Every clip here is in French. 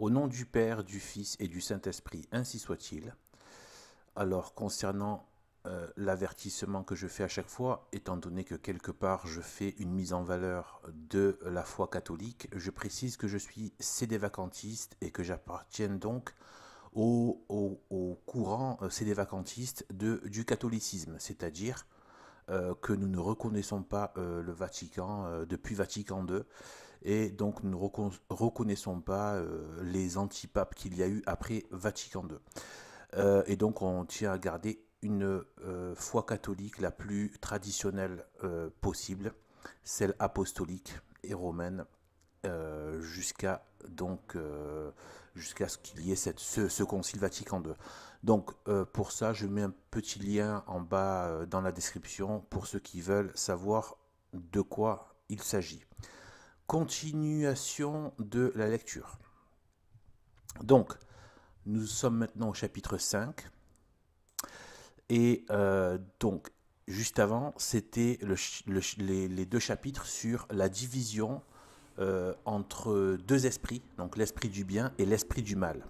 Au nom du Père, du Fils et du Saint-Esprit, ainsi soit-il. Alors, concernant l'avertissement que je fais à chaque fois, étant donné que quelque part je fais une mise en valeur de la foi catholique, je précise que je suis sédévacantiste et que j'appartiens donc au courant sédévacantiste du catholicisme, c'est-à-dire que nous ne reconnaissons pas le Vatican depuis Vatican II et donc nous ne reconnaissons pas les antipapes qu'il y a eu après Vatican II. Et donc on tient à garder une foi catholique la plus traditionnelle possible, celle apostolique et romaine, jusqu'à jusqu'à ce qu'il y ait ce concile Vatican II. Donc pour ça, je mets un petit lien en bas dans la description pour ceux qui veulent savoir de quoi il s'agit. Continuation de la lecture. Donc, nous sommes maintenant au chapitre 5. Et donc, juste avant, c'était les deux chapitres sur la division entre deux esprits, donc l'esprit du bien et l'esprit du mal.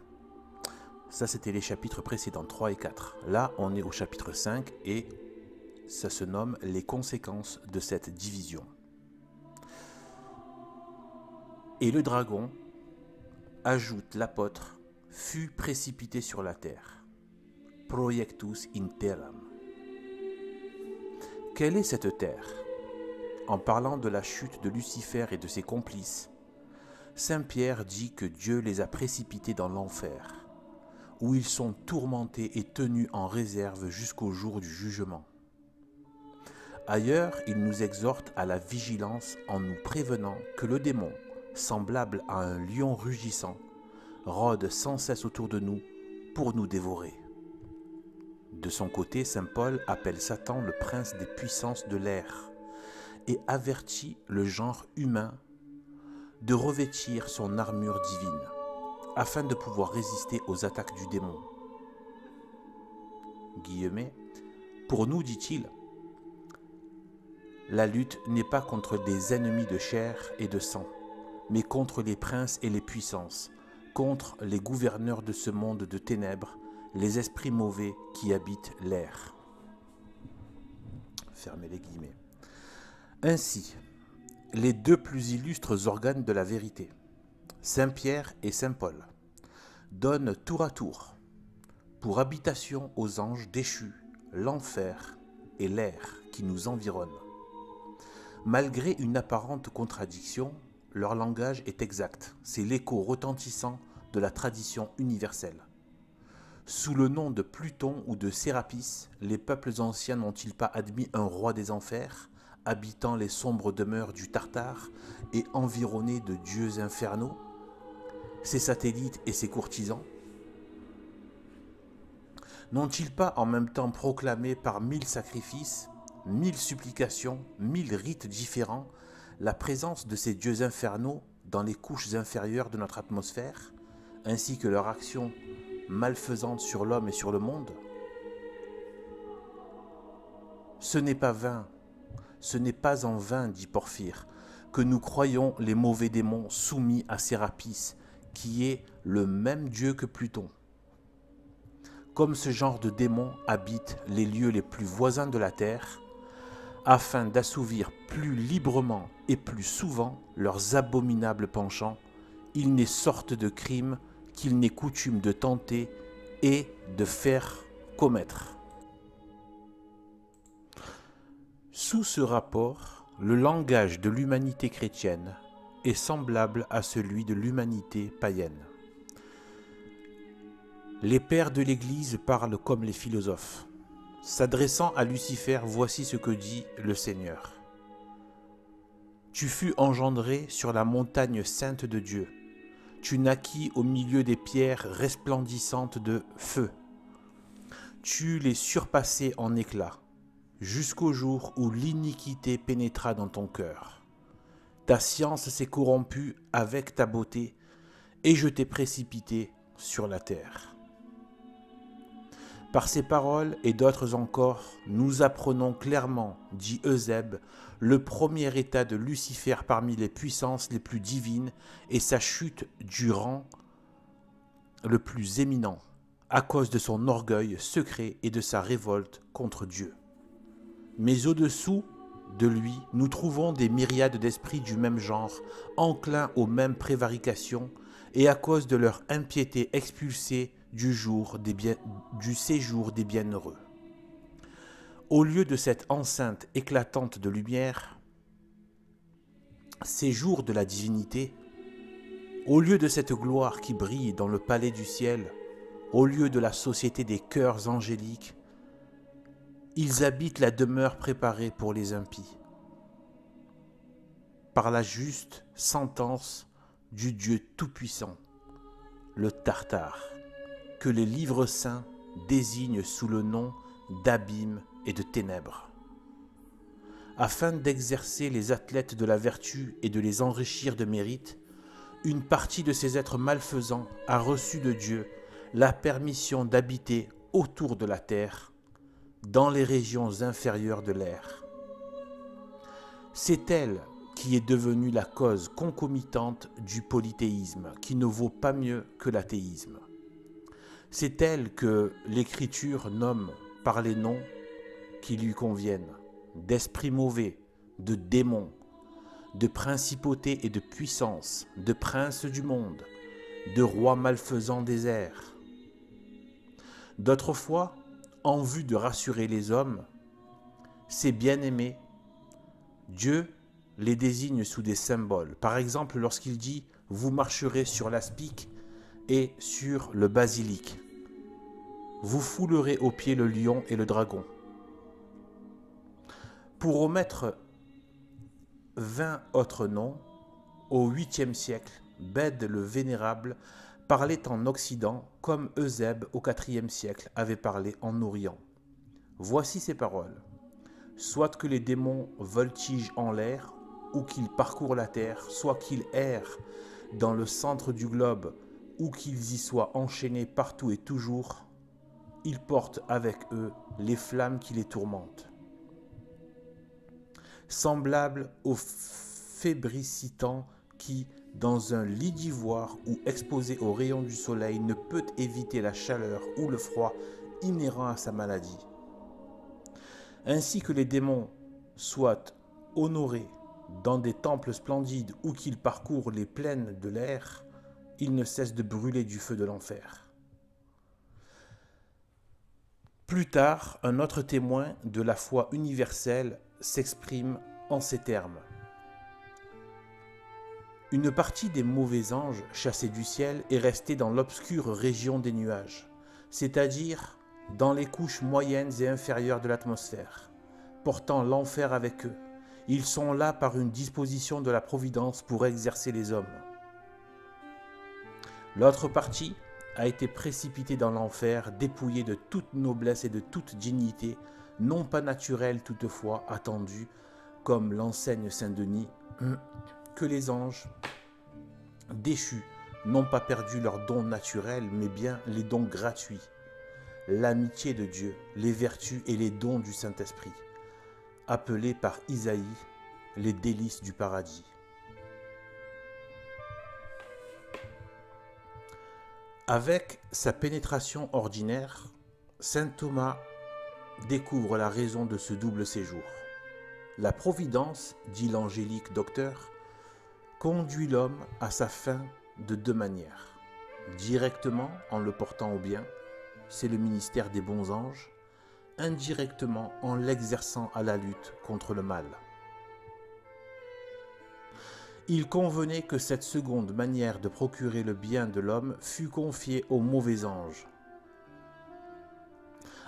Ça, c'était les chapitres précédents, 3 et 4. Là, on est au chapitre 5 et ça se nomme les conséquences de cette division. Et le dragon, ajoute l'apôtre, fut précipité sur la terre. Proiectus in terram. Quelle est cette terre? En parlant de la chute de Lucifer et de ses complices, Saint Pierre dit que Dieu les a précipités dans l'enfer, où ils sont tourmentés et tenus en réserve jusqu'au jour du jugement. Ailleurs, il nous exhorte à la vigilance en nous prévenant que le démon, semblable à un lion rugissant, rôde sans cesse autour de nous pour nous dévorer. De son côté, saint Paul appelle Satan le prince des puissances de l'air et avertit le genre humain de revêtir son armure divine afin de pouvoir résister aux attaques du démon. Guillemets, pour nous, dit-il, la lutte n'est pas contre des ennemis de chair et de sang, mais contre les princes et les puissances, contre les gouverneurs de ce monde de ténèbres, les esprits mauvais qui habitent l'air. Fermez les guillemets. Ainsi, les deux plus illustres organes de la vérité, Saint Pierre et Saint Paul, donnent tour à tour, pour habitation aux anges déchus, l'enfer et l'air qui nous environnent. Malgré une apparente contradiction, leur langage est exact, c'est l'écho retentissant de la tradition universelle. Sous le nom de Pluton ou de Sérapis, les peuples anciens n'ont-ils pas admis un roi des enfers, habitant les sombres demeures du Tartare et environné de dieux infernaux, ses satellites et ses courtisans? N'ont-ils pas en même temps proclamé par 1000 sacrifices, 1000 supplications, 1000 rites différents, la présence de ces dieux infernaux dans les couches inférieures de notre atmosphère, ainsi que leur action malfaisante sur l'homme et sur le monde? Ce n'est pas vain, ce n'est pas en vain, dit Porphyre, que nous croyons les mauvais démons soumis à Sérapis, qui est le même dieu que Pluton. Comme ce genre de démons habite les lieux les plus voisins de la terre, afin d'assouvir plus librement et plus souvent leurs abominables penchants, il n'est sorte de crime qu'il n'est coutume de tenter et de faire commettre. Sous ce rapport, le langage de l'humanité chrétienne est semblable à celui de l'humanité païenne. Les pères de l'Église parlent comme les philosophes. S'adressant à Lucifer, voici ce que dit le Seigneur. Tu fus engendré sur la montagne sainte de Dieu. Tu naquis au milieu des pierres resplendissantes de feu. Tu les surpassais en éclat, jusqu'au jour où l'iniquité pénétra dans ton cœur. Ta science s'est corrompue avec ta beauté, et je t'ai précipité sur la terre. Par ces paroles et d'autres encore, nous apprenons clairement, dit Eusèbe, le premier état de Lucifer parmi les puissances les plus divines et sa chute du rang le plus éminent, à cause de son orgueil secret et de sa révolte contre Dieu. Mais au-dessous de lui, nous trouvons des myriades d'esprits du même genre, enclins aux mêmes prévarications, et à cause de leur impiété expulsés du séjour des bienheureux. Au lieu de cette enceinte éclatante de lumière, séjour de la divinité, au lieu de cette gloire qui brille dans le palais du ciel, au lieu de la société des cœurs angéliques, ils habitent la demeure préparée pour les impies. Par la juste sentence du Dieu Tout-Puissant, le Tartare, que les livres saints désignent sous le nom d'abîme et de ténèbres. Afin d'exercer les athlètes de la vertu et de les enrichir de mérite, une partie de ces êtres malfaisants a reçu de Dieu la permission d'habiter autour de la terre, dans les régions inférieures de l'air. C'est elle qui est devenue la cause concomitante du polythéisme, qui ne vaut pas mieux que l'athéisme. C'est elle que l'Écriture nomme par les noms qui lui conviennent, d'esprits mauvais, de démons, de principautés et de puissances, de princes du monde, de rois malfaisants des airs. D'autres fois, en vue de rassurer les hommes, ces bien-aimés, Dieu les désigne sous des symboles. Par exemple, lorsqu'il dit « Vous marcherez sur l'aspic et sur le basilic. Vous foulerez aux pieds le lion et le dragon. » Pour omettre 20 autres noms, au 8e siècle, Bède le Vénérable parlait en Occident comme Eusèbe au 4e siècle avait parlé en Orient. Voici ces paroles. Soit que les démons voltigent en l'air ou qu'ils parcourent la terre, soit qu'ils errent dans le centre du globe ou qu'ils y soient enchaînés partout et toujours, ils portent avec eux les flammes qui les tourmentent. Semblable au fébricitant qui, dans un lit d'ivoire ou exposé aux rayons du soleil, ne peut éviter la chaleur ou le froid inhérents à sa maladie. Ainsi que les démons soient honorés dans des temples splendides ou qu'ils parcourent les plaines de l'air, ils ne cessent de brûler du feu de l'enfer. Plus tard, un autre témoin de la foi universelle s'exprime en ces termes. Une partie des mauvais anges chassés du ciel est restée dans l'obscure région des nuages, c'est-à-dire dans les couches moyennes et inférieures de l'atmosphère, portant l'enfer avec eux. Ils sont là par une disposition de la Providence pour exercer les hommes. L'autre partie a été précipitée dans l'enfer, dépouillée de toute noblesse et de toute dignité, non pas naturelle toutefois, attendue, comme l'enseigne Saint-Denis, que les anges déchus n'ont pas perdu leurs dons naturels, mais bien les dons gratuits, l'amitié de Dieu, les vertus et les dons du Saint-Esprit, appelés par Isaïe les délices du paradis. Avec sa pénétration ordinaire, saint Thomas découvre la raison de ce double séjour. La Providence, dit l'angélique docteur, conduit l'homme à sa fin de deux manières. Directement en le portant au bien, c'est le ministère des bons anges, indirectement en l'exerçant à la lutte contre le mal. Il convenait que cette seconde manière de procurer le bien de l'homme fût confiée aux mauvais anges,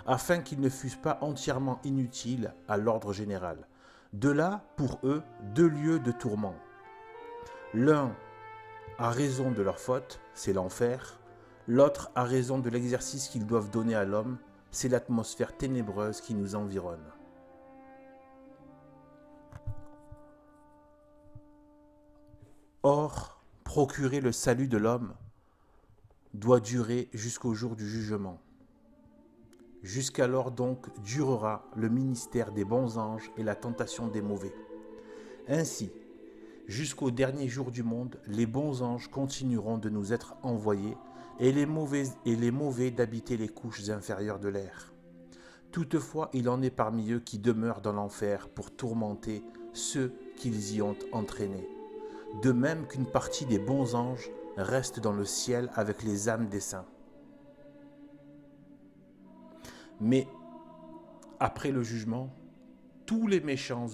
afin qu'ils ne fussent pas entièrement inutiles à l'ordre général. De là, pour eux, deux lieux de tourment. L'un à raison de leur faute, c'est l'enfer, l'autre à raison de l'exercice qu'ils doivent donner à l'homme, c'est l'atmosphère ténébreuse qui nous environne. Or, procurer le salut de l'homme doit durer jusqu'au jour du jugement. Jusqu'alors donc durera le ministère des bons anges et la tentation des mauvais. Ainsi, jusqu'au dernier jour du monde, les bons anges continueront de nous être envoyés et les mauvais d'habiter les couches inférieures de l'air. Toutefois, il en est parmi eux qui demeurent dans l'enfer pour tourmenter ceux qu'ils y ont entraînés. De même qu'une partie des bons anges reste dans le ciel avec les âmes des saints. Mais après le jugement, tous les méchants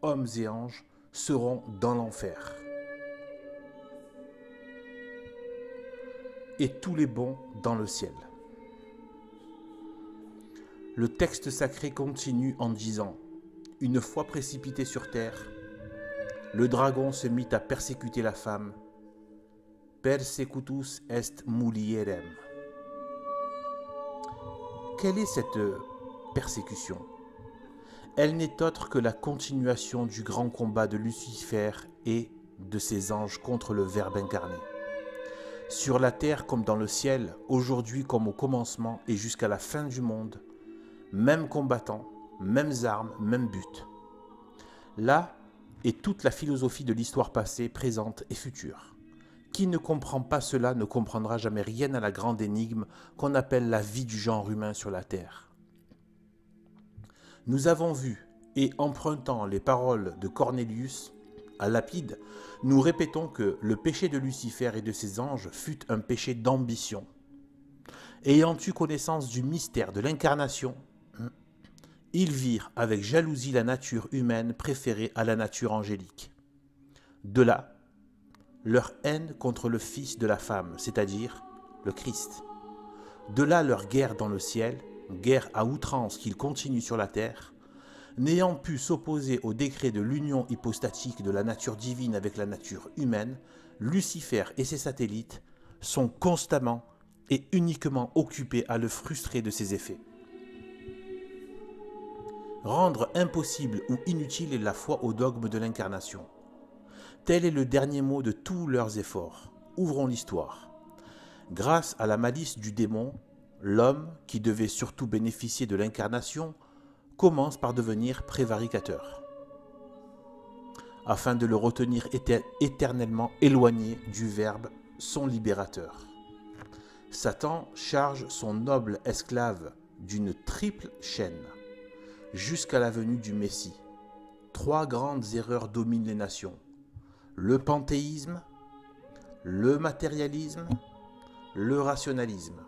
hommes et anges, seront dans l'enfer. Et tous les bons dans le ciel. Le texte sacré continue en disant « Une fois précipité sur terre, le dragon se mit à persécuter la femme. Persecutus est mulierem. » Quelle est cette persécution? Elle n'est autre que la continuation du grand combat de Lucifer et de ses anges contre le Verbe incarné. Sur la terre comme dans le ciel, aujourd'hui comme au commencement et jusqu'à la fin du monde, mêmes combattants, mêmes armes, même but. Là est toute la philosophie de l'histoire passée, présente et future. Qui ne comprend pas cela ne comprendra jamais rien à la grande énigme qu'on appelle la vie du genre humain sur la terre. Nous avons vu, et empruntant les paroles de Cornélius à Lapide, nous répétons que le péché de Lucifer et de ses anges fut un péché d'ambition. Ayant eu connaissance du mystère de l'incarnation, ils virent avec jalousie la nature humaine préférée à la nature angélique. De là, leur haine contre le Fils de la femme, c'est-à-dire le Christ. De là leur guerre dans le ciel, guerre à outrance qu'ils continuent sur la terre, n'ayant pu s'opposer au décret de l'union hypostatique de la nature divine avec la nature humaine, Lucifer et ses satellites sont constamment et uniquement occupés à le frustrer de ses effets. Rendre impossible ou inutile la foi au dogme de l'incarnation. Tel est le dernier mot de tous leurs efforts. Ouvrons l'histoire. Grâce à la malice du démon, l'homme, qui devait surtout bénéficier de l'incarnation, commence par devenir prévaricateur, afin de le retenir éternellement éloigné du Verbe, son libérateur. Satan charge son noble esclave d'une triple chaîne, jusqu'à la venue du Messie. 3 grandes erreurs dominent les nations: le panthéisme, le matérialisme, le rationalisme.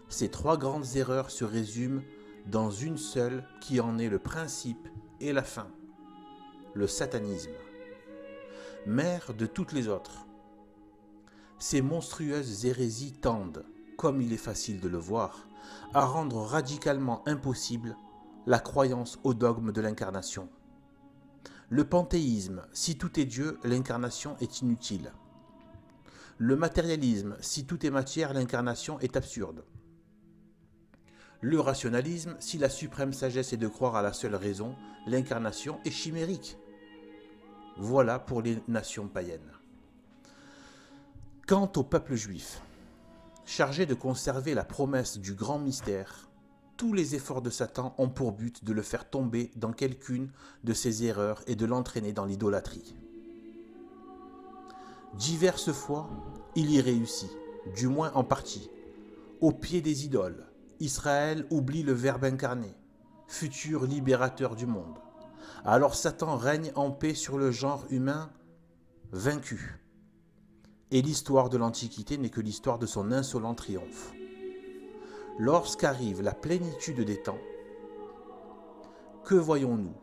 Ces 3 grandes erreurs se résument dans une seule qui en est le principe et la fin: le satanisme. Mère de toutes les autres. Ces monstrueuses hérésies tendent, comme il est facile de le voir, à rendre radicalement impossible la croyance au dogme de l'incarnation. Le panthéisme, si tout est Dieu, l'incarnation est inutile. Le matérialisme, si tout est matière, l'incarnation est absurde. Le rationalisme, si la suprême sagesse est de croire à la seule raison, l'incarnation est chimérique. Voilà pour les nations païennes. Quant au peuple juif, chargé de conserver la promesse du grand mystère, tous les efforts de Satan ont pour but de le faire tomber dans quelqu'une de ses erreurs et de l'entraîner dans l'idolâtrie. Diverses fois, il y réussit, du moins en partie. Au pied des idoles, Israël oublie le Verbe incarné, futur libérateur du monde. Alors Satan règne en paix sur le genre humain vaincu. Et l'histoire de l'Antiquité n'est que l'histoire de son insolent triomphe. Lorsqu'arrive la plénitude des temps, que voyons-nous?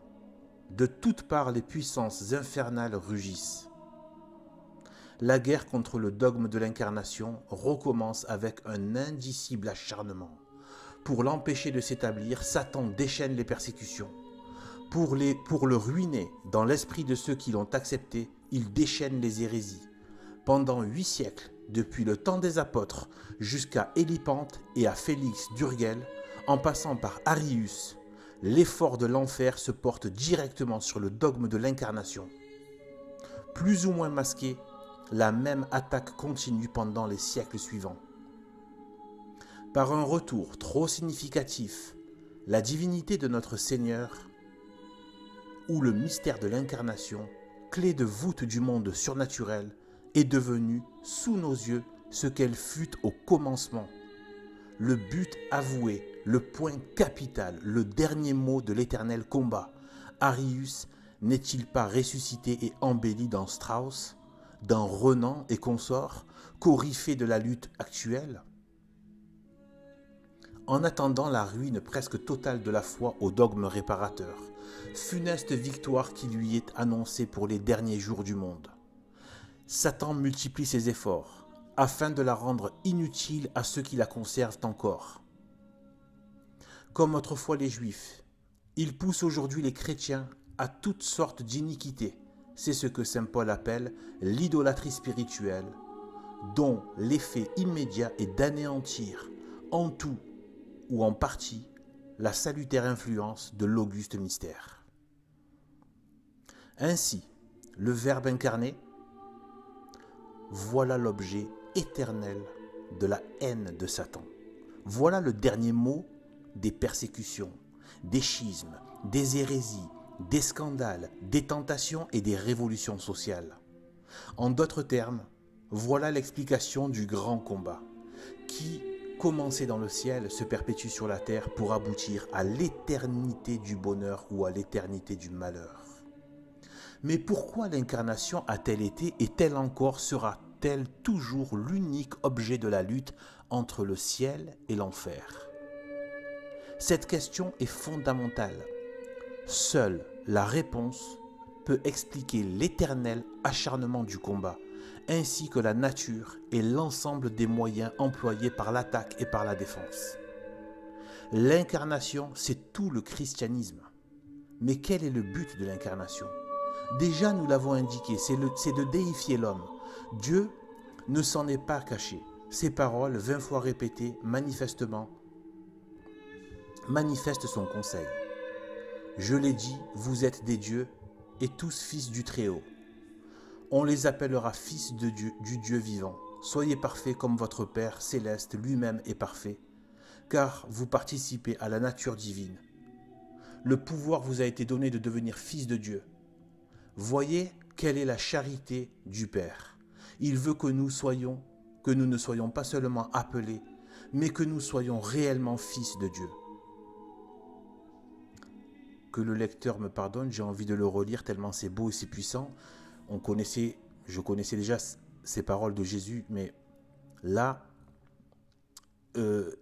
De toutes parts les puissances infernales rugissent. La guerre contre le dogme de l'incarnation recommence avec un indicible acharnement. Pour l'empêcher de s'établir, Satan déchaîne les persécutions. Pour le ruiner dans l'esprit de ceux qui l'ont accepté, il déchaîne les hérésies. Pendant 8 siècles, depuis le temps des apôtres jusqu'à Élipante et à Félix d'Urgel, en passant par Arius, l'effort de l'enfer se porte directement sur le dogme de l'incarnation. Plus ou moins masqué, la même attaque continue pendant les siècles suivants. Par un retour trop significatif, la divinité de notre Seigneur, ou le mystère de l'incarnation, clé de voûte du monde surnaturel, est devenue, sous nos yeux, ce qu'elle fut au commencement. Le but avoué, le point capital, le dernier mot de l'éternel combat. Arius n'est-il pas ressuscité et embelli dans Strauss, dans Renan et consorts, coryphée de la lutte actuelle? En attendant la ruine presque totale de la foi au dogme réparateur, funeste victoire qui lui est annoncée pour les derniers jours du monde, Satan multiplie ses efforts afin de la rendre inutile à ceux qui la conservent encore. Comme autrefois les Juifs, il pousse aujourd'hui les chrétiens à toutes sortes d'iniquités. C'est ce que saint Paul appelle l'idolâtrie spirituelle, dont l'effet immédiat est d'anéantir en tout ou en partie la salutaire influence de l'auguste mystère. Ainsi, le Verbe incarné, voilà l'objet éternel de la haine de Satan. Voilà le dernier mot des persécutions, des schismes, des hérésies, des scandales, des tentations et des révolutions sociales. En d'autres termes, voilà l'explication du grand combat qui, commencé dans le ciel, se perpétue sur la terre pour aboutir à l'éternité du bonheur ou à l'éternité du malheur. Mais pourquoi l'incarnation a-t-elle été, est-elle encore, sera-t-elle toujours l'unique objet de la lutte entre le ciel et l'enfer? Cette question est fondamentale. Seule la réponse peut expliquer l'éternel acharnement du combat, ainsi que la nature et l'ensemble des moyens employés par l'attaque et par la défense. L'incarnation, c'est tout le christianisme. Mais quel est le but de l'incarnation? Déjà, nous l'avons indiqué, c'est de déifier l'homme. Dieu ne s'en est pas caché. Ses paroles, 20 fois répétées, manifestent son conseil. Je l'ai dit, vous êtes des dieux et tous fils du Très-Haut. On les appellera fils de Dieu, du Dieu vivant. Soyez parfaits comme votre Père céleste lui-même est parfait, car vous participez à la nature divine. Le pouvoir vous a été donné de devenir fils de Dieu. Voyez quelle est la charité du Père. Il veut que nous ne soyons pas seulement appelés, mais que nous soyons réellement fils de Dieu. Que le lecteur me pardonne, j'ai envie de le relire tellement c'est beau et c'est puissant. Je connaissais déjà ces paroles de Jésus, mais là,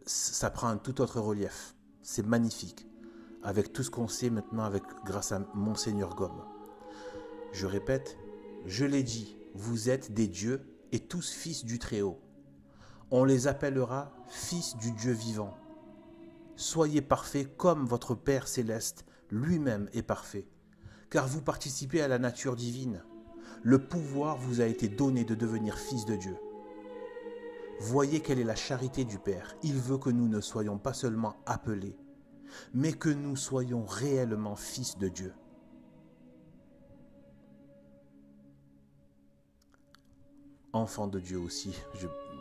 ça prend un tout autre relief. C'est magnifique, avec tout ce qu'on sait maintenant grâce à Monseigneur Gomme. Je répète, je l'ai dit, vous êtes des dieux et tous fils du Très-Haut. On les appellera fils du Dieu vivant. Soyez parfaits comme votre Père céleste lui-même est parfait, car vous participez à la nature divine. Le pouvoir vous a été donné de devenir fils de Dieu. Voyez quelle est la charité du Père. Il veut que nous ne soyons pas seulement appelés, mais que nous soyons réellement fils de Dieu. Enfants de Dieu aussi,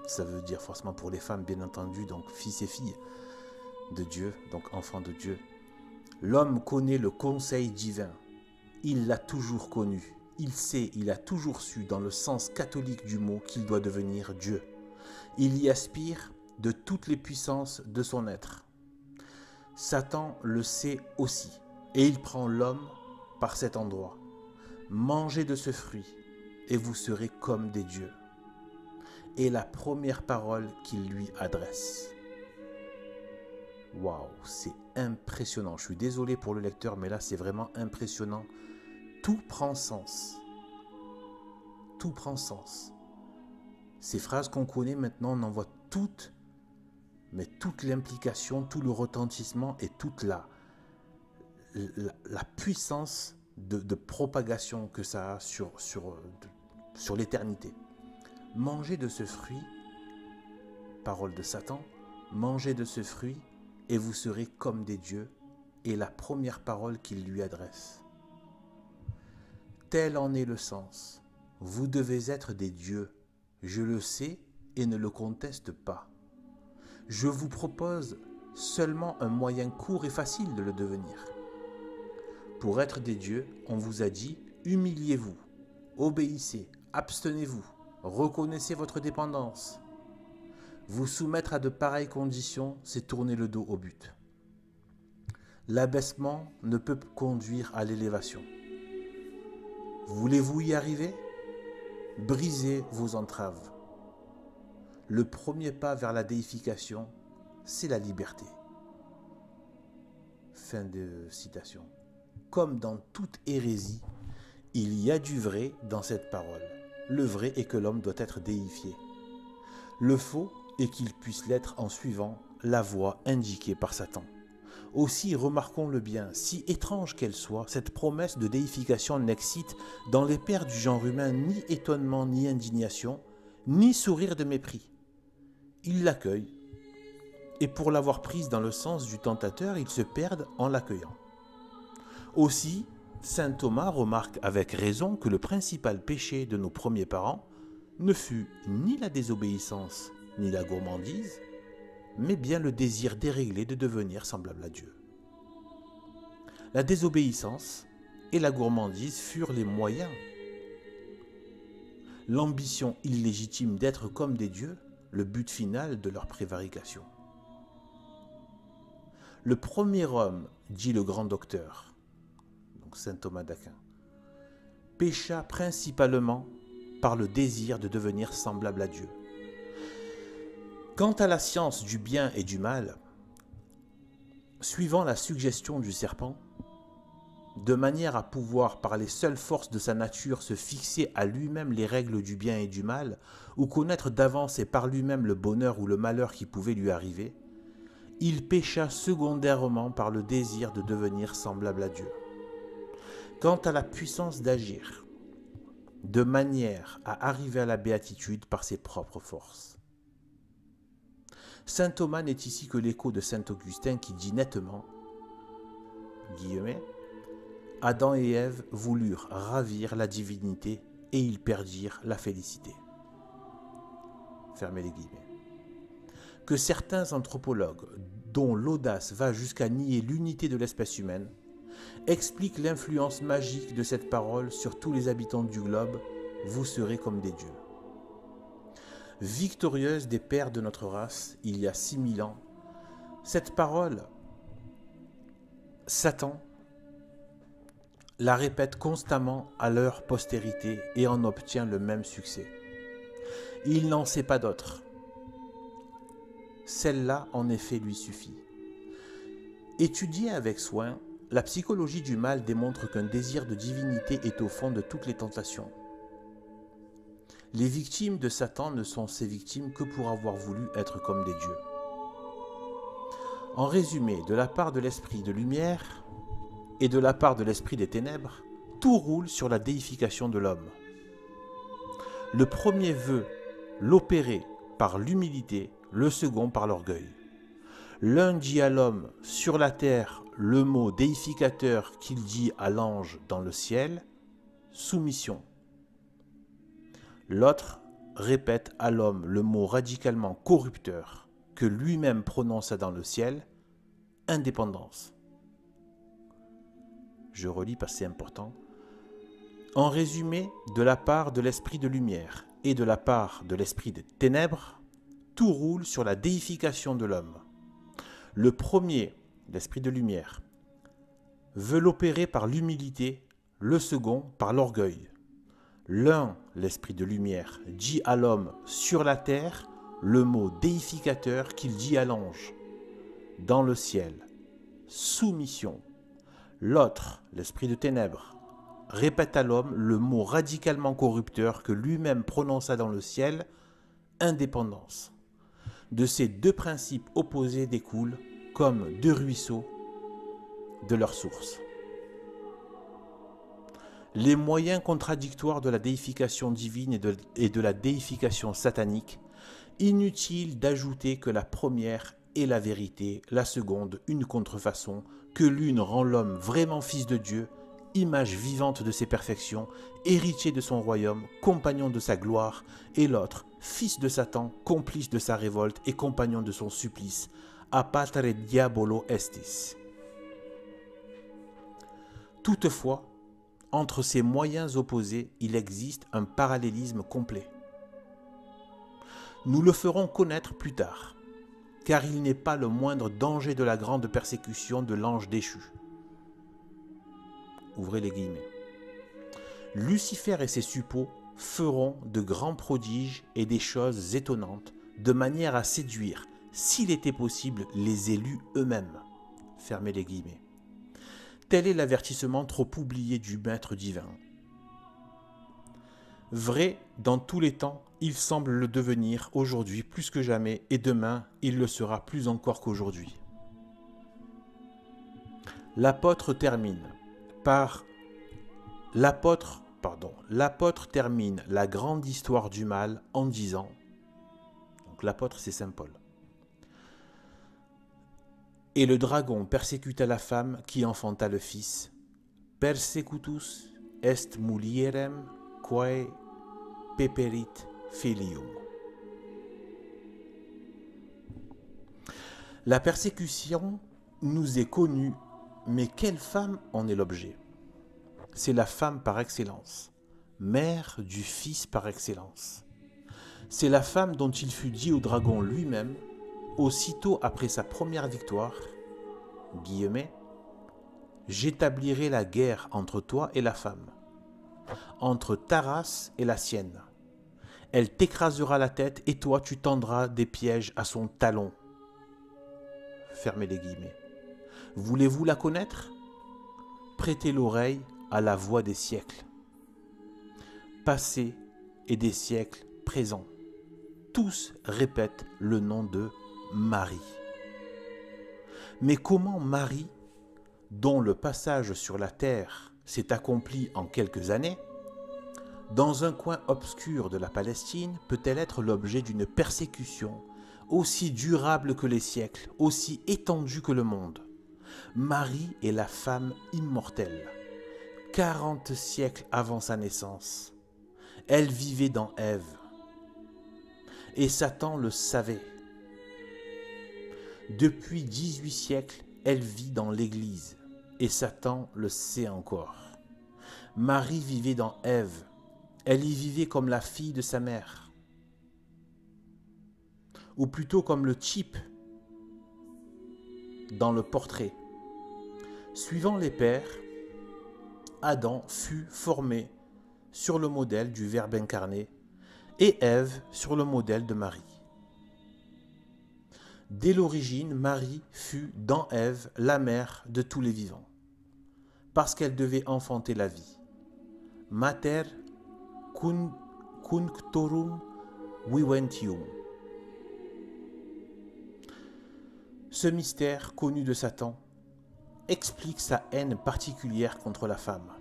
ça veut dire forcément pour les femmes bien entendu, donc fils et filles de Dieu, donc enfants de Dieu. L'homme connaît le conseil divin, il l'a toujours connu. Il sait, il a toujours su, dans le sens catholique du mot, qu'il doit devenir Dieu. Il y aspire de toutes les puissances de son être. Satan le sait aussi, et il prend l'homme par cet endroit. Mangez de ce fruit, et vous serez comme des dieux. Et la première parole qu'il lui adresse. Waouh, c'est impressionnant. Je suis désolé pour le lecteur, mais là, c'est vraiment impressionnant. Tout prend sens. Tout prend sens. Ces phrases qu'on connaît maintenant, on en voit toutes, mais toute l'implication, tout le retentissement et toute la puissance de propagation que ça a sur l'éternité. Mangez de ce fruit, parole de Satan, mangez de ce fruit et vous serez comme des dieux, est la première parole qu'il lui adresse. Tel en est le sens. Vous devez être des dieux. Je le sais et ne le conteste pas. Je vous propose seulement un moyen court et facile de le devenir. Pour être des dieux, on vous a dit « humiliez-vous, obéissez, abstenez-vous, reconnaissez votre dépendance, Vous soumettre à de pareilles conditions, c'est tourner le dos au but. L'abaissement ne peut conduire à l'élévation. Voulez-vous y arriver? Brisez vos entraves. Le premier pas vers la déification, c'est la liberté. Fin de citation. Comme dans toute hérésie, il y a du vrai dans cette parole. Le vrai est que l'homme doit être déifié. Le faux est qu'il puisse l'être en suivant la voie indiquée par Satan. Aussi, remarquons le bien, si étrange qu'elle soit, cette promesse de déification n'excite dans les pères du genre humain ni étonnement ni indignation, ni sourire de mépris. Ils l'accueillent, et pour l'avoir prise dans le sens du tentateur, ils se perdent en l'accueillant. Aussi, saint Thomas remarque avec raison que le principal péché de nos premiers parents ne fut ni la désobéissance ni la gourmandise, mais bien le désir déréglé de devenir semblable à Dieu. La désobéissance et la gourmandise furent les moyens. L'ambition illégitime d'être comme des dieux, le but final de leur prévarication. Le premier homme, dit le grand docteur, donc saint Thomas d'Aquin, pécha principalement par le désir de devenir semblable à Dieu. Quant à la science du bien et du mal, suivant la suggestion du serpent, de manière à pouvoir par les seules forces de sa nature se fixer à lui-même les règles du bien et du mal, ou connaître d'avance et par lui-même le bonheur ou le malheur qui pouvait lui arriver, il pécha secondairement par le désir de devenir semblable à Dieu. Quant à la puissance d'agir, de manière à arriver à la béatitude par ses propres forces. Saint Thomas n'est ici que l'écho de saint Augustin qui dit nettement, guillemets, « Adam et Ève voulurent ravir la divinité et ils perdirent la félicité. » Fermez les guillemets. Que certains anthropologues, dont l'audace va jusqu'à nier l'unité de l'espèce humaine, expliquent l'influence magique de cette parole sur tous les habitants du globe, vous serez comme des dieux. Victorieuse des pères de notre race, il y a 6000 ans, cette parole, Satan la répète constamment à leur postérité et en obtient le même succès. Il n'en sait pas d'autre. Celle-là, en effet, lui suffit. Étudiée avec soin, la psychologie du mal démontre qu'un désir de divinité est au fond de toutes les tentations. Les victimes de Satan ne sont ces victimes que pour avoir voulu être comme des dieux. En résumé, de la part de l'esprit de lumière et de la part de l'esprit des ténèbres, tout roule sur la déification de l'homme. Le premier veut l'opérer par l'humilité, le second par l'orgueil. L'un dit à l'homme sur la terre le mot déificateur qu'il dit à l'ange dans le ciel, soumission. L'autre répète à l'homme le mot radicalement corrupteur que lui-même prononça dans le ciel, indépendance. Je relis parce que c'est important. En résumé, de la part de l'esprit de lumière et de la part de l'esprit des ténèbres, tout roule sur la déification de l'homme. Le premier, l'esprit de lumière, veut l'opérer par l'humilité, le second par l'orgueil. L'un, l'esprit de lumière, dit à l'homme sur la terre le mot déificateur qu'il dit à l'ange dans le ciel, soumission. L'autre, l'esprit de ténèbres, répète à l'homme le mot radicalement corrupteur que lui-même prononça dans le ciel, indépendance. De ces deux principes opposés découlent, comme deux ruisseaux, de leur source. Les moyens contradictoires de la déification divine et de la déification satanique, inutile d'ajouter que la première est la vérité, la seconde une contrefaçon, que l'une rend l'homme vraiment fils de Dieu, image vivante de ses perfections, héritier de son royaume, compagnon de sa gloire, et l'autre, fils de Satan, complice de sa révolte et compagnon de son supplice, a patre diabolo estis. Toutefois, entre ces moyens opposés, il existe un parallélisme complet. Nous le ferons connaître plus tard, car il n'est pas le moindre danger de la grande persécution de l'ange déchu. Ouvrez les guillemets. Lucifer et ses suppôts feront de grands prodiges et des choses étonnantes, de manière à séduire, s'il était possible, les élus eux-mêmes. Fermez les guillemets. Tel est l'avertissement trop oublié du Maître divin. Vrai, dans tous les temps, il semble le devenir aujourd'hui plus que jamais, et demain, il le sera plus encore qu'aujourd'hui. L'apôtre termine la grande histoire du mal en disant, donc l'apôtre c'est Saint Paul, et le dragon persécuta la femme qui enfanta le fils, persecutus est mulierem quae peperit filium. La persécution nous est connue, mais quelle femme en est l'objet? C'est la femme par excellence, mère du Fils par excellence. C'est la femme dont il fut dit au dragon lui-même, aussitôt après sa première victoire, guillemets, « J'établirai la guerre entre toi et la femme, entre ta race et la sienne. Elle t'écrasera la tête et toi tu tendras des pièges à son talon. » Fermez les guillemets. Voulez-vous la connaître? Prêtez l'oreille à la voix des siècles, passés et des siècles présents. Tous répètent le nom de Marie. Mais comment Marie, dont le passage sur la terre s'est accompli en quelques années, dans un coin obscur de la Palestine, peut-elle être l'objet d'une persécution aussi durable que les siècles, aussi étendue que le monde? Marie est la femme immortelle. 40 siècles avant sa naissance, elle vivait dans Ève. Et Satan le savait. Depuis 18 siècles, elle vit dans l'Église. Et Satan le sait encore. Marie vivait dans Ève. Elle y vivait comme la fille de sa mère. Ou plutôt comme le type dans le portrait. Suivant les pères, Adam fut formé sur le modèle du Verbe incarné et Ève sur le modèle de Marie. Dès l'origine, Marie fut dans Ève la mère de tous les vivants, parce qu'elle devait enfanter la vie. Mater cunctorum viventium. Ce mystère connu de Satan explique sa haine particulière contre la femme.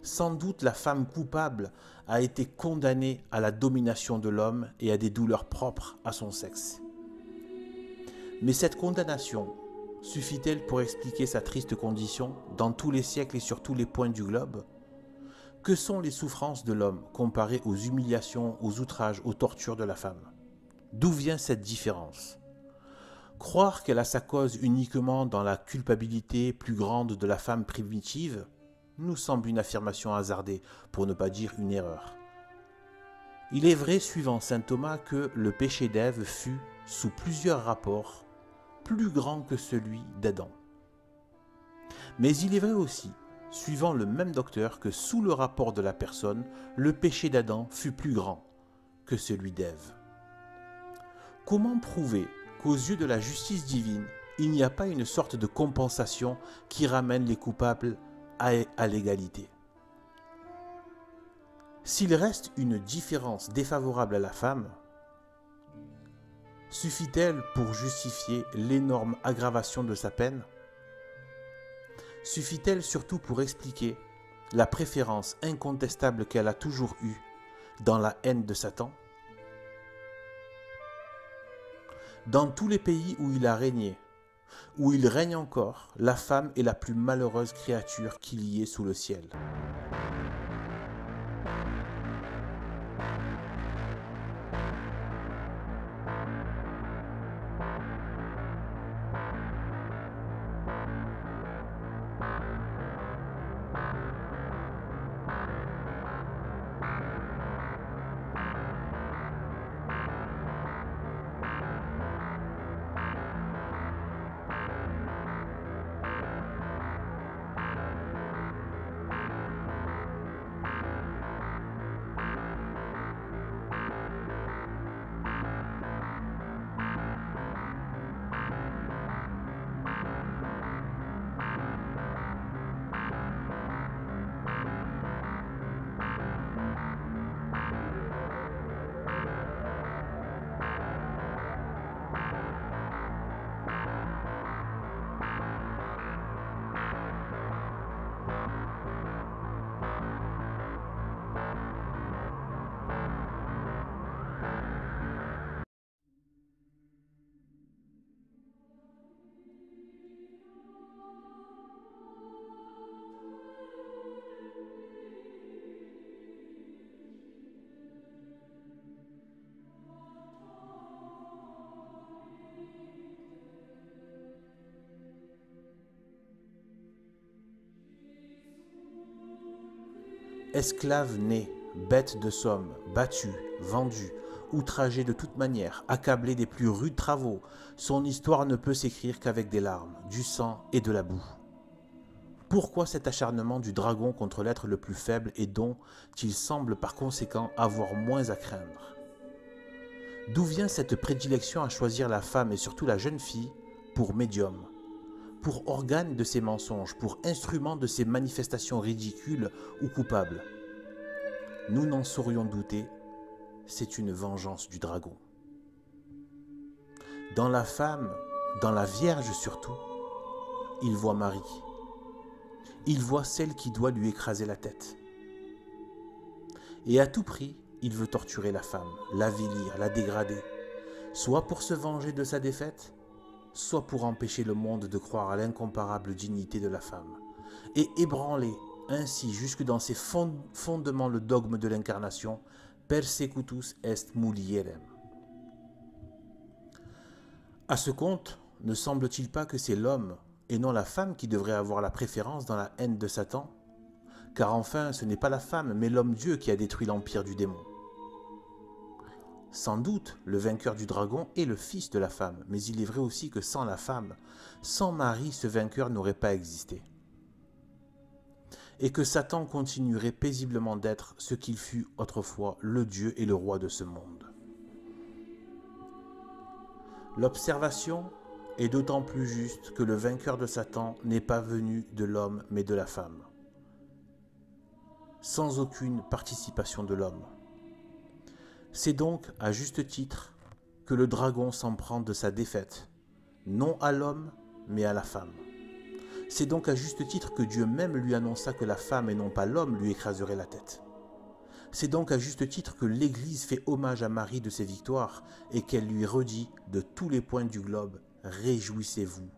Sans doute la femme coupable a été condamnée à la domination de l'homme et à des douleurs propres à son sexe. Mais cette condamnation suffit-elle pour expliquer sa triste condition dans tous les siècles et sur tous les points du globe? Que sont les souffrances de l'homme comparées aux humiliations, aux outrages, aux tortures de la femme? D'où vient cette différence? Croire qu'elle a sa cause uniquement dans la culpabilité plus grande de la femme primitive nous semble une affirmation hasardée, pour ne pas dire une erreur. Il est vrai, suivant saint Thomas, que le péché d'Ève fut, sous plusieurs rapports, plus grand que celui d'Adam. Mais il est vrai aussi, suivant le même docteur, que sous le rapport de la personne, le péché d'Adam fut plus grand que celui d'Ève. Comment prouver qu'aux yeux de la justice divine, il n'y a pas une sorte de compensation qui ramène les coupables à l'égalité? S'il reste une différence défavorable à la femme, suffit-elle pour justifier l'énorme aggravation de sa peine? Suffit-elle surtout pour expliquer la préférence incontestable qu'elle a toujours eue dans la haine de Satan? Dans tous les pays où il a régné, où il règne encore, la femme est la plus malheureuse créature qu'il y ait sous le ciel. Esclave né, bête de somme, battu, vendu, outragé de toute manière, accablé des plus rudes travaux, son histoire ne peut s'écrire qu'avec des larmes, du sang et de la boue. Pourquoi cet acharnement du dragon contre l'être le plus faible et dont il semble par conséquent avoir moins à craindre? D'où vient cette prédilection à choisir la femme et surtout la jeune fille pour médium, pour organe de ses mensonges, pour instrument de ses manifestations ridicules ou coupables? Nous n'en saurions douter, c'est une vengeance du dragon. Dans la femme, dans la Vierge surtout, il voit Marie. Il voit celle qui doit lui écraser la tête. Et à tout prix, il veut torturer la femme, l'avilir, la dégrader, soit pour se venger de sa défaite, soit pour empêcher le monde de croire à l'incomparable dignité de la femme, et ébranler ainsi jusque dans ses fondements le dogme de l'incarnation, persecutus est mulierem. À ce compte, ne semble-t-il pas que c'est l'homme et non la femme qui devrait avoir la préférence dans la haine de Satan? Car enfin, ce n'est pas la femme, mais l'homme-dieu qui a détruit l'empire du démon. Sans doute, le vainqueur du dragon est le fils de la femme, mais il est vrai aussi que sans la femme, sans Marie, ce vainqueur n'aurait pas existé. Et que Satan continuerait paisiblement d'être ce qu'il fut autrefois, le Dieu et le roi de ce monde. L'observation est d'autant plus juste que le vainqueur de Satan n'est pas venu de l'homme mais de la femme, sans aucune participation de l'homme. C'est donc à juste titre que le dragon s'en prend de sa défaite, non à l'homme mais à la femme. C'est donc à juste titre que Dieu même lui annonça que la femme et non pas l'homme lui écraserait la tête. C'est donc à juste titre que l'Église fait hommage à Marie de ses victoires et qu'elle lui redit de tous les points du globe: réjouissez-vous,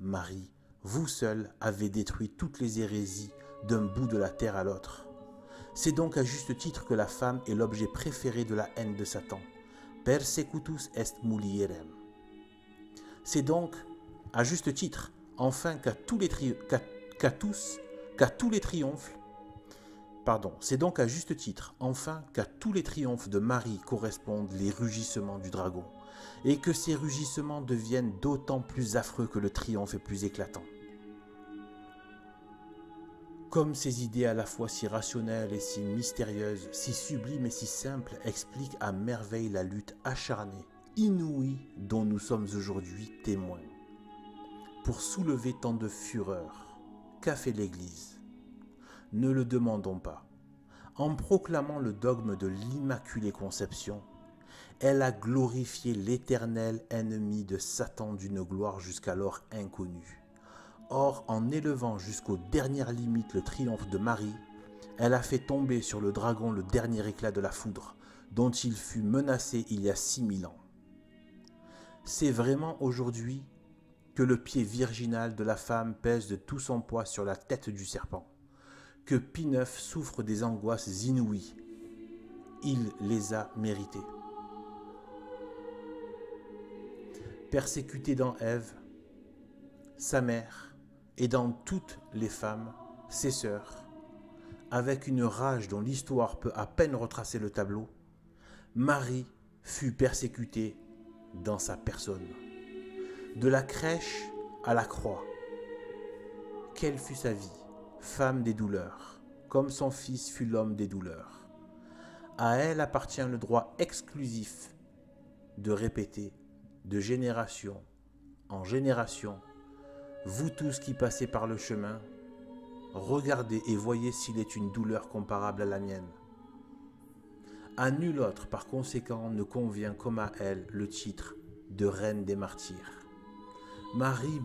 Marie, vous seule avez détruit toutes les hérésies d'un bout de la terre à l'autre. C'est donc à juste titre que la femme est l'objet préféré de la haine de Satan. Persecutus est mulierem. C'est donc à juste titre, enfin, c'est donc à juste titre, enfin, qu'à tous les triomphes de Marie correspondent les rugissements du dragon, et que ces rugissements deviennent d'autant plus affreux que le triomphe est plus éclatant. Comme ces idées à la fois si rationnelles et si mystérieuses, si sublimes et si simples expliquent à merveille la lutte acharnée, inouïe dont nous sommes aujourd'hui témoins. Pour soulever tant de fureur, qu'a fait l'Église? Ne le demandons pas. En proclamant le dogme de l'Immaculée Conception, elle a glorifié l'éternel ennemi de Satan d'une gloire jusqu'alors inconnue. Or, en élevant jusqu'aux dernières limites le triomphe de Marie, elle a fait tomber sur le dragon le dernier éclat de la foudre, dont il fut menacé il y a 6000 ans. C'est vraiment aujourd'hui que le pied virginal de la femme pèse de tout son poids sur la tête du serpent, que Pie IX souffre des angoisses inouïes. Il les a méritées. Persécuté dans Ève, sa mère, et dans toutes les femmes, ses sœurs, avec une rage dont l'histoire peut à peine retracer le tableau, Marie fut persécutée dans sa personne. De la crèche à la croix, quelle fut sa vie, femme des douleurs, comme son fils fut l'homme des douleurs. À elle appartient le droit exclusif de répéter de génération en génération: vous tous qui passez par le chemin, regardez et voyez s'il est une douleur comparable à la mienne. À nul autre, par conséquent, ne convient comme à elle le titre de reine des martyrs. Marie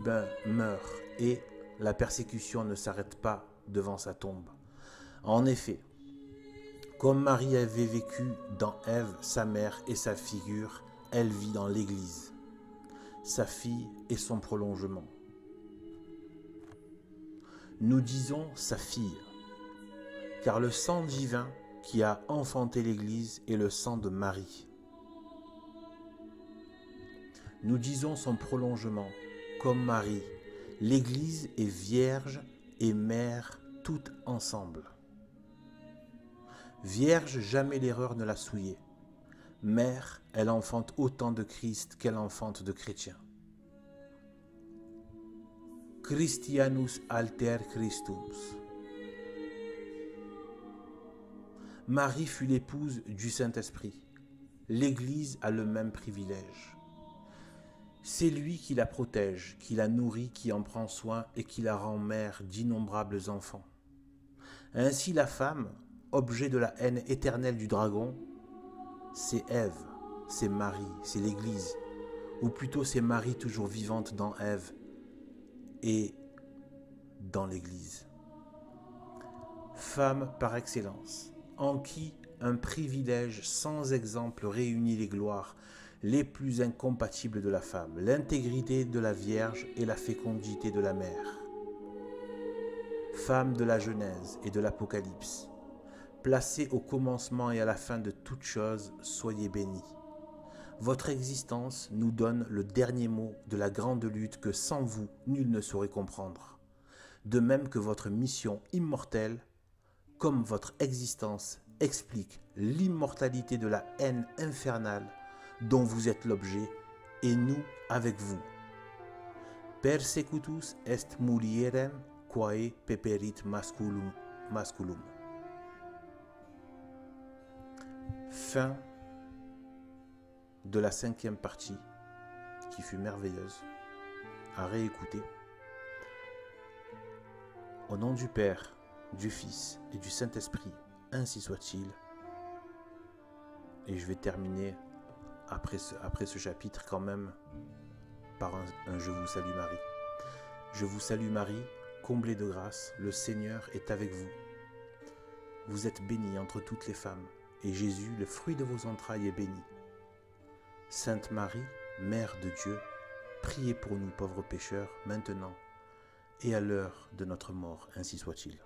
meurt et la persécution ne s'arrête pas devant sa tombe. En effet, comme Marie avait vécu dans Ève, sa mère et sa figure, elle vit dans l'Église, sa fille et son prolongement. Nous disons sa fille, car le sang divin qui a enfanté l'Église est le sang de Marie. Nous disons son prolongement, comme Marie. L'Église est vierge et mère toutes ensemble. Vierge, jamais l'erreur ne l'a souillée. Mère, elle enfante autant de Christ qu'elle enfante de chrétiens. Christianus alter Christus. Marie fut l'épouse du Saint-Esprit. L'Église a le même privilège. C'est lui qui la protège, qui la nourrit, qui en prend soin et qui la rend mère d'innombrables enfants. Ainsi la femme, objet de la haine éternelle du dragon, c'est Ève, c'est Marie, c'est l'Église, ou plutôt c'est Marie toujours vivante dans Ève et dans l'Église. Femme par excellence, en qui un privilège sans exemple réunit les gloires les plus incompatibles de la femme, l'intégrité de la Vierge et la fécondité de la mère. Femme de la Genèse et de l'Apocalypse, placée au commencement et à la fin de toutes choses, soyez bénie. Votre existence nous donne le dernier mot de la grande lutte que sans vous, nul ne saurait comprendre. De même que votre mission immortelle, comme votre existence explique l'immortalité de la haine infernale dont vous êtes l'objet, et nous avec vous. Persecutus est mulierem quae peperit masculum. Fin de la 5e partie, qui fut merveilleuse, à réécouter. Au nom du Père, du Fils et du Saint-Esprit, ainsi soit-il. Et je vais terminer après ce chapitre quand même par un Je vous salue Marie. Je vous salue Marie, comblée de grâce, le Seigneur est avec vous. Vous êtes bénie entre toutes les femmes, et Jésus, le fruit de vos entrailles, est béni. Sainte Marie, Mère de Dieu, priez pour nous pauvres pécheurs, maintenant et à l'heure de notre mort, ainsi soit-il.